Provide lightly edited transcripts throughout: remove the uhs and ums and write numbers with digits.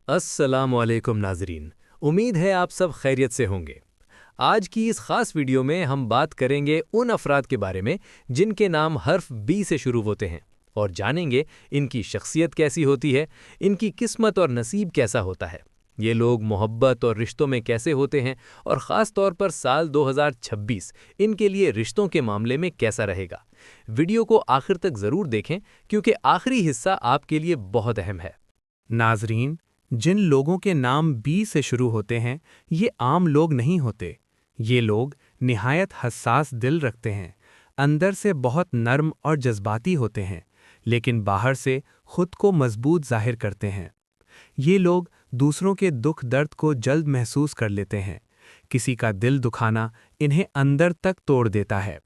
अस्सलामुअलैकुम नाज़रीन, उम्मीद है आप सब खैरियत से होंगे। आज की इस खास वीडियो में हम बात करेंगे उन अफराद के बारे में जिनके नाम हर्फ बी से शुरू होते हैं और जानेंगे इनकी शख्सियत कैसी होती है, इनकी किस्मत और नसीब कैसा होता है, ये लोग मोहब्बत और रिश्तों में कैसे होते हैं और ख़ास तौर पर साल 2026 इनके लिए रिश्तों के मामले में कैसा रहेगा। वीडियो को आखिर तक ज़रूर देखें क्योंकि आखिरी हिस्सा आपके लिए बहुत अहम है। नाज़रीन, जिन लोगों के नाम बी से शुरू होते हैं ये आम लोग नहीं होते। ये लोग निहायत हसास दिल रखते हैं, अंदर से बहुत नर्म और जज्बाती होते हैं, लेकिन बाहर से खुद को मजबूत जाहिर करते हैं। ये लोग दूसरों के दुख दर्द को जल्द महसूस कर लेते हैं। किसी का दिल दुखाना इन्हें अंदर तक तोड़ देता है,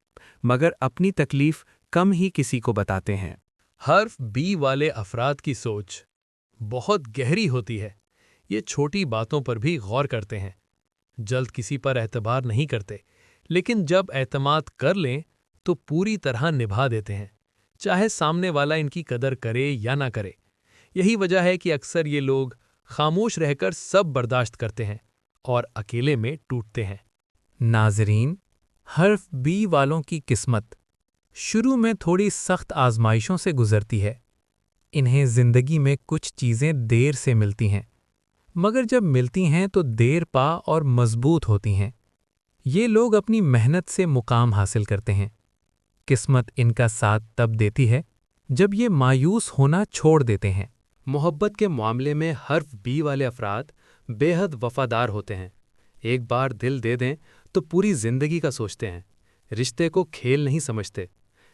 मगर अपनी तकलीफ कम ही किसी को बताते हैं। हर्फ बी वाले अफराद की सोच बहुत गहरी होती है। ये छोटी बातों पर भी गौर करते हैं, जल्द किसी पर एतबार नहीं करते, लेकिन जब एतमाद कर लें तो पूरी तरह निभा देते हैं, चाहे सामने वाला इनकी कदर करे या ना करे। यही वजह है कि अक्सर ये लोग खामोश रहकर सब बर्दाश्त करते हैं और अकेले में टूटते हैं। नाज़रीन, हर्फ बी वालों की किस्मत शुरू में थोड़ी सख्त आजमाइशों से गुजरती है। इन्हें ज़िंदगी में कुछ चीज़ें देर से मिलती हैं, मगर जब मिलती हैं तो देर पा और मजबूत होती हैं। ये लोग अपनी मेहनत से मुकाम हासिल करते हैं। किस्मत इनका साथ तब देती है जब ये मायूस होना छोड़ देते हैं। मोहब्बत के मामले में हर्फ बी वाले अफराद बेहद वफादार होते हैं। एक बार दिल दे दें तो पूरी ज़िंदगी का सोचते हैं, रिश्ते को खेल नहीं समझते।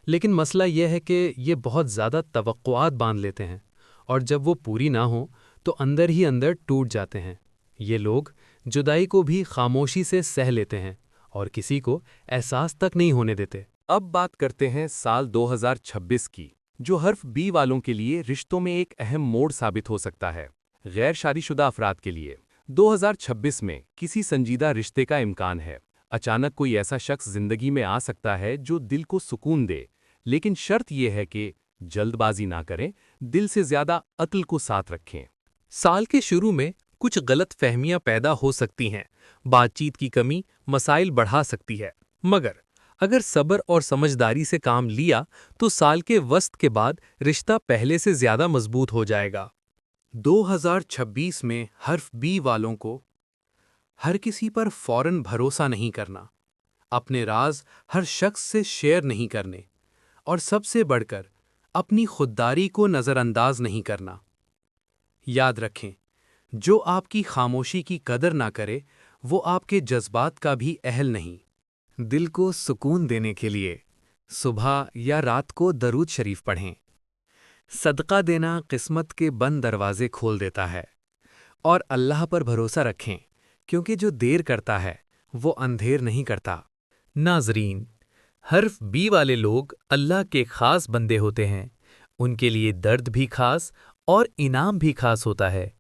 लेकिन मसला यह है कि ये बहुत ज़्यादा तवक्कुआत बांध लेते हैं और जब वो पूरी ना हो तो अंदर ही अंदर टूट जाते हैं। ये लोग जुदाई को भी खामोशी से सह लेते हैं और किसी को एहसास तक नहीं होने देते। अब बात करते हैं साल 2026 की, जो हर्फ बी वालों के लिए रिश्तों में एक अहम मोड़ साबित हो सकता है। गैर शादीशुदा अफराद के लिए 2026 में किसी संजीदा रिश्ते का इम्कान है। अचानक कोई ऐसा शख्स जिंदगी में आ सकता है जो दिल को सुकून दे, लेकिन शर्त यह है कि जल्दबाजी ना करें, दिल से ज़्यादा अक्ल को साथ रखें। साल के शुरू में कुछ गलत फहमियां पैदा हो सकती हैं, बातचीत की कमी मसाइल बढ़ा सकती है, मगर अगर सब्र और समझदारी से काम लिया तो साल के वस्त के बाद रिश्ता पहले से ज़्यादा मजबूत हो जाएगा। 2026 में हर्फ बी वालों को हर किसी पर फौरन भरोसा नहीं करना, अपने राज हर शख्स से शेयर नहीं करने और सबसे बढ़कर अपनी खुददारी को नज़रअंदाज नहीं करना। याद रखें, जो आपकी खामोशी की कदर ना करे वो आपके जज्बात का भी अहल नहीं। दिल को सुकून देने के लिए सुबह या रात को दरूद शरीफ पढ़ें। सदका देना किस्मत के बंद दरवाजे खोल देता है और अल्लाह पर भरोसा रखें, क्योंकि जो देर करता है वो अंधेर नहीं करता। नाज़रीन, हर्फ बी वाले लोग अल्लाह के ख़ास बंदे होते हैं। उनके लिए दर्द भी खास और इनाम भी खास होता है।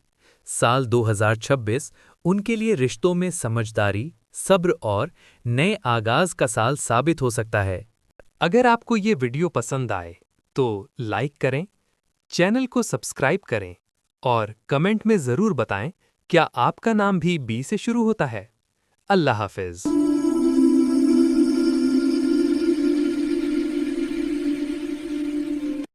साल 2026 उनके लिए रिश्तों में समझदारी, सब्र और नए आगाज़ का साल साबित हो सकता है। अगर आपको ये वीडियो पसंद आए तो लाइक करें, चैनल को सब्सक्राइब करें और कमेंट में ज़रूर बताएं क्या आपका नाम भी बी से शुरू होता है। अल्लाह हाफ़िज़।